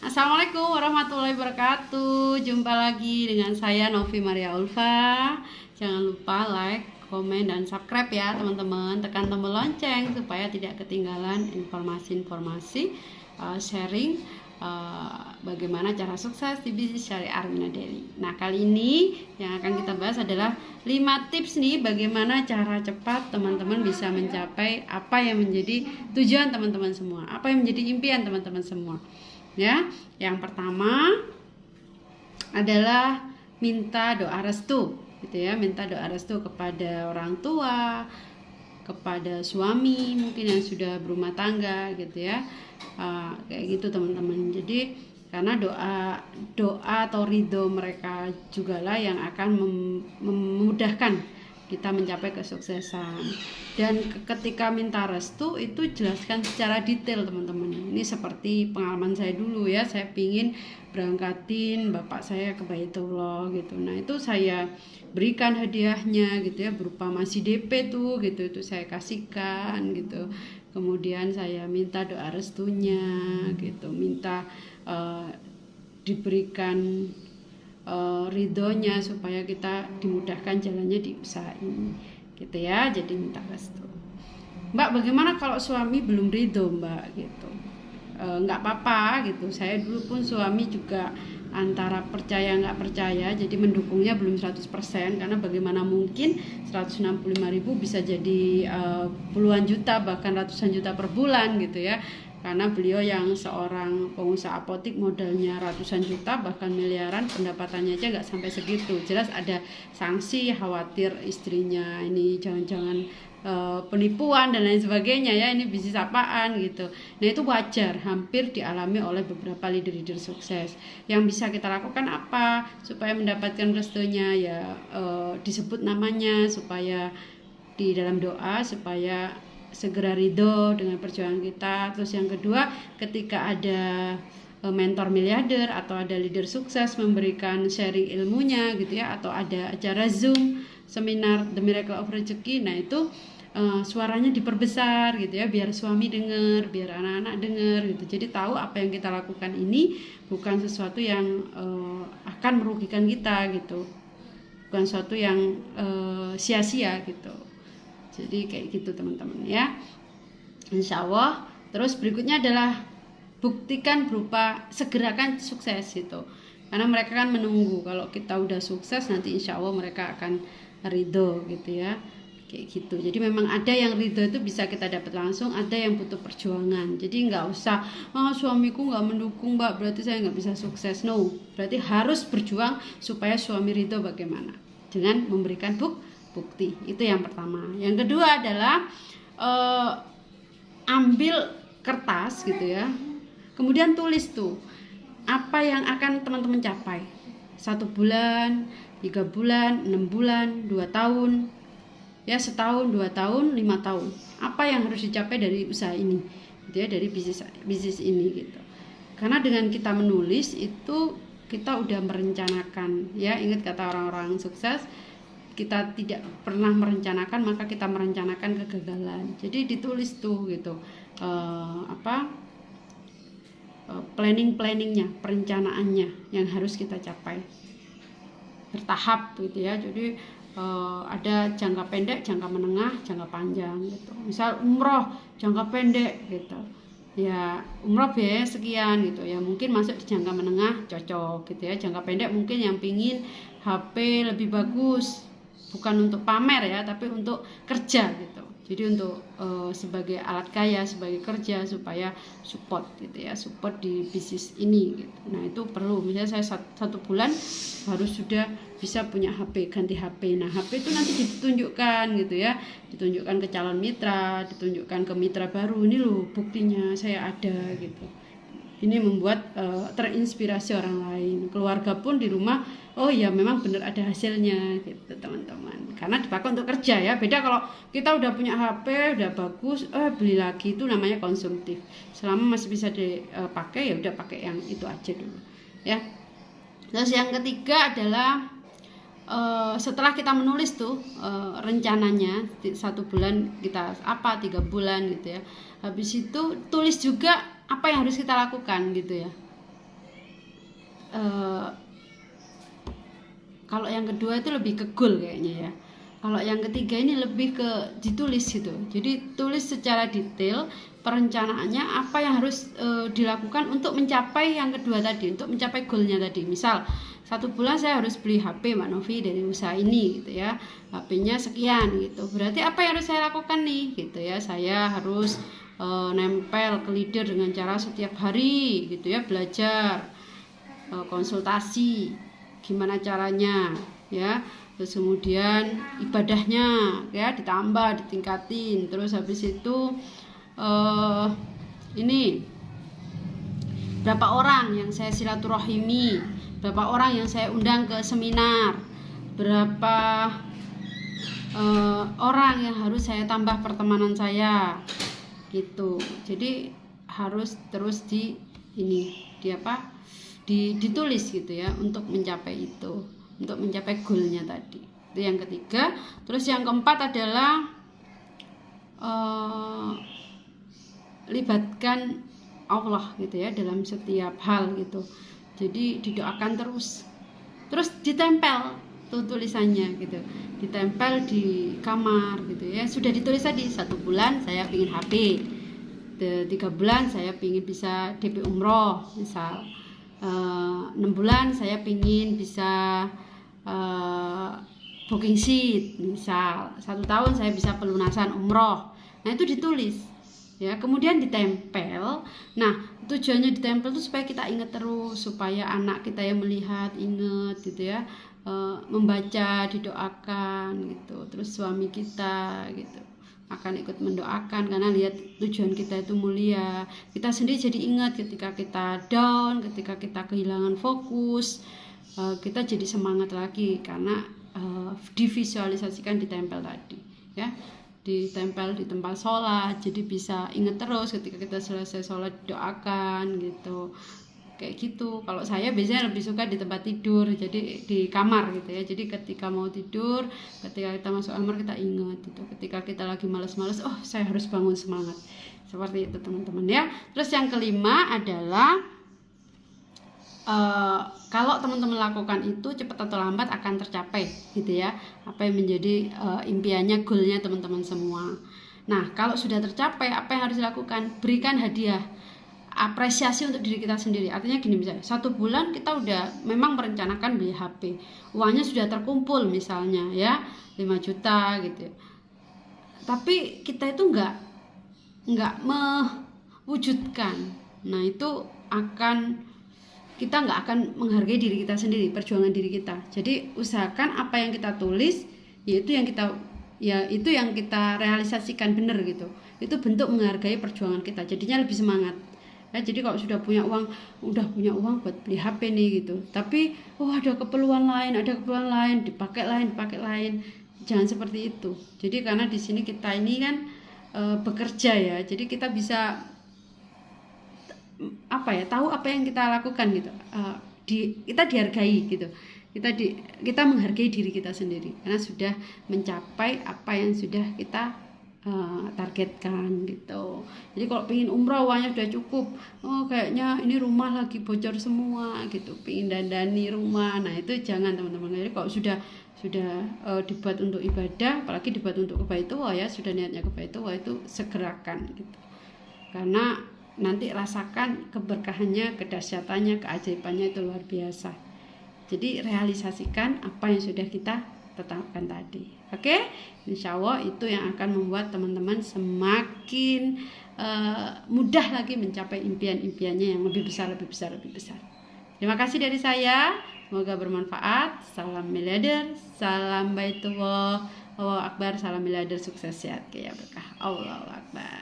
Assalamualaikum warahmatullahi wabarakatuh. Jumpa lagi dengan saya Novi Maria Ulfa. Jangan lupa like, komen, dan subscribe ya teman-teman. Tekan tombol lonceng supaya tidak ketinggalan informasi-informasi sharing bagaimana cara sukses di bisnis syariah Armina Daily. Nah, kali ini yang akan kita bahas adalah 5 tips nih bagaimana cara cepat teman-teman bisa mencapai apa yang menjadi tujuan teman-teman semua, apa yang menjadi impian teman-teman semua. Ya, yang pertama adalah minta doa restu, gitu ya, minta doa restu kepada orang tua, kepada suami mungkin yang sudah berumah tangga, gitu ya, kayak gitu teman-teman. Jadi karena doa atau ridho mereka jugalah yang akan memudahkan kita mencapai kesuksesan. Dan ketika minta restu itu jelaskan secara detail teman-teman. Ini seperti pengalaman saya dulu ya, saya pingin berangkatin bapak saya ke Baitullah gitu. Nah itu saya berikan hadiahnya gitu ya, berupa masih DP tuh gitu, itu saya kasihkan gitu. Kemudian saya minta doa restunya gitu, minta diberikan ridhonya supaya kita dimudahkan jalannya di usaha ini gitu ya. Jadi minta restu. Mbak, bagaimana kalau suami belum ridho Mbak gitu? Nggak apa-apa gitu. Saya dulu pun suami juga antara percaya nggak percaya, jadi mendukungnya belum 100%, karena bagaimana mungkin 165.000 bisa jadi puluhan juta bahkan ratusan juta per bulan gitu ya. Karena beliau yang seorang pengusaha apotik modalnya ratusan juta bahkan miliaran, pendapatannya aja nggak sampai segitu. Jelas ada sanksi, khawatir istrinya ini jangan-jangan penipuan dan lain sebagainya ya, ini bisnis apaan gitu. Nah itu wajar, hampir dialami oleh beberapa leader-leader sukses. Yang bisa kita lakukan apa supaya mendapatkan restunya ya, disebut namanya supaya di dalam doa supaya segera ridho dengan perjuangan kita. Terus yang kedua, ketika ada mentor miliarder atau ada leader sukses memberikan sharing ilmunya gitu ya, atau ada acara Zoom seminar The Miracle of Rezeki, nah itu suaranya diperbesar gitu ya, biar suami dengar, biar anak-anak dengar gitu. Jadi tahu apa yang kita lakukan ini bukan sesuatu yang akan merugikan kita gitu, bukan sesuatu yang sia-sia gitu. Jadi kayak gitu teman-teman ya, insya Allah. Terus berikutnya adalah buktikan berupa segerakan sukses gitu, karena mereka kan menunggu kalau kita udah sukses nanti insya Allah mereka akan ridho gitu ya, kayak gitu. Jadi memang ada yang ridho itu bisa kita dapat langsung, ada yang butuh perjuangan. Jadi nggak usah suamiku nggak mendukung Mbak berarti saya nggak bisa sukses. No, berarti harus berjuang supaya suami ridho. Bagaimana? Dengan memberikan bukti. Itu yang pertama. Yang kedua adalah ambil kertas gitu ya, kemudian tulis tuh apa yang akan teman-teman capai 1 bulan, 3 bulan, 6 bulan, 2 tahun ya, setahun, 2 tahun, 5 tahun, apa yang harus dicapai dari usaha ini gitu ya, dari bisnis ini gitu. Karena dengan kita menulis itu kita udah merencanakan ya. Ingat kata orang-orang sukses, kita tidak pernah merencanakan maka kita merencanakan kegagalan. Jadi ditulis tuh gitu, planningnya, perencanaannya yang harus kita capai bertahap gitu ya. Jadi ada jangka pendek, jangka menengah, jangka panjang gitu. Misal umroh jangka pendek gitu ya, umroh biaya sekian gitu ya, mungkin masuk di jangka menengah cocok gitu ya. Jangka pendek mungkin yang pingin HP lebih bagus, bukan untuk pamer ya, tapi untuk kerja gitu. Jadi untuk sebagai alat kaya, sebagai kerja supaya support gitu ya, support di bisnis ini gitu. Nah itu perlu, misalnya saya 1 bulan harus sudah bisa punya HP, ganti HP. Nah HP itu nanti ditunjukkan gitu ya, ditunjukkan ke calon mitra, ditunjukkan ke mitra baru, ini loh buktinya saya ada gitu. Ini membuat terinspirasi orang lain, keluarga pun di rumah, oh ya memang benar ada hasilnya gitu teman-teman. Karena dipakai untuk kerja ya. Beda kalau kita udah punya HP udah bagus, beli lagi, itu namanya konsumtif. Selama masih bisa dipakai ya udah pakai yang itu aja dulu ya. Terus yang ketiga adalah setelah kita menulis tuh rencananya 1 bulan kita apa, 3 bulan gitu ya, habis itu tulis juga apa yang harus kita lakukan gitu ya. eh, kalau yang kedua itu lebih ke goal kayaknya ya. Kalau yang ketiga ini lebih ke ditulis gitu. Jadi tulis secara detail perencanaannya apa yang harus dilakukan untuk mencapai yang kedua tadi, untuk mencapai goalnya tadi. Misal 1 bulan saya harus beli HP Mbak Novi dari usaha ini gitu ya. HP-nya sekian gitu. Berarti apa yang harus saya lakukan nih gitu ya. Saya harus nempel ke leader dengan cara setiap hari gitu ya, belajar, konsultasi gimana caranya ya. Terus kemudian ibadahnya ya ditambah, ditingkatin. Terus habis itu ini berapa orang yang saya silaturahimi, berapa orang yang saya undang ke seminar, berapa orang yang harus saya tambah pertemanan saya gitu. Jadi harus terus ditulis gitu ya untuk mencapai itu, untuk mencapai goalnya tadi. Itu yang ketiga. Terus yang keempat adalah libatkan Allah gitu ya dalam setiap hal gitu. Jadi didoakan terus ditempel tuh tulisannya gitu, ditempel di kamar gitu ya. Sudah ditulis tadi 1 bulan saya pingin HP, 3 bulan saya pingin bisa DP umroh misal, 6 bulan saya pingin bisa booking seat misal, 1 tahun saya bisa pelunasan umroh. Nah itu ditulis ya, kemudian ditempel. Nah tujuannya ditempel itu supaya kita ingat terus, supaya anak kita yang melihat ingat gitu ya, membaca, didoakan gitu. Terus suami kita gitu akan ikut mendoakan karena lihat tujuan kita itu mulia. Kita sendiri jadi ingat ketika kita down, ketika kita kehilangan fokus, kita jadi semangat lagi karena divisualisasikan, ditempel tadi ya, ditempel di tempat sholat. Jadi bisa ingat terus ketika kita selesai sholat doakan gitu, kayak gitu. Kalau saya biasanya lebih suka di tempat tidur, jadi di kamar gitu ya. Jadi ketika mau tidur, ketika kita masuk kamar kita ingat gitu. Ketika kita lagi malas-malas, oh saya harus bangun semangat. Seperti itu teman-teman ya. Terus yang kelima adalah kalau teman-teman lakukan itu cepat atau lambat akan tercapai gitu ya, apa yang menjadi impiannya, goalnya teman-teman semua. Nah kalau sudah tercapai, apa yang harus dilakukan? Berikan hadiah, apresiasi untuk diri kita sendiri. Artinya gini, misalnya 1 bulan kita udah memang merencanakan beli HP, uangnya sudah terkumpul misalnya ya 5 juta gitu ya. Tapi kita itu nggak mewujudkan. Nah itu kita nggak akan menghargai diri kita sendiri, perjuangan diri kita. Jadi usahakan apa yang kita tulis, itu yang kita realisasikan benar gitu. Itu bentuk menghargai perjuangan kita. Jadinya lebih semangat. Ya, jadi kalau sudah punya uang buat beli HP nih gitu. Tapi ada keperluan lain, dipakai lain. Jangan seperti itu. Jadi karena di sini kita ini kan bekerja ya. Jadi kita bisa tahu apa yang kita lakukan gitu, kita dihargai gitu, kita menghargai diri kita sendiri karena sudah mencapai apa yang sudah kita targetkan gitu. Jadi kalau pengen umroh uangnya sudah cukup, kayaknya ini rumah lagi bocor semua gitu, pengen dandani rumah. Nah itu jangan teman-teman. Jadi kalau sudah dibuat untuk ibadah, apalagi dibuat untuk kebaituwah ya, sudah niatnya kebaituwah, itu segerakan gitu, karena nanti rasakan keberkahannya, kedahsyatannya, keajaibannya itu luar biasa. Jadi realisasikan apa yang sudah kita tetapkan tadi. Oke? Insya Allah itu yang akan membuat teman-teman semakin mudah lagi mencapai impian-impiannya yang lebih besar. Terima kasih dari saya. Semoga bermanfaat. Salam miliarder, salam baitullah, Allahu Akbar, salam miliarder, sukses sehat, kaya berkah. Allahu Akbar.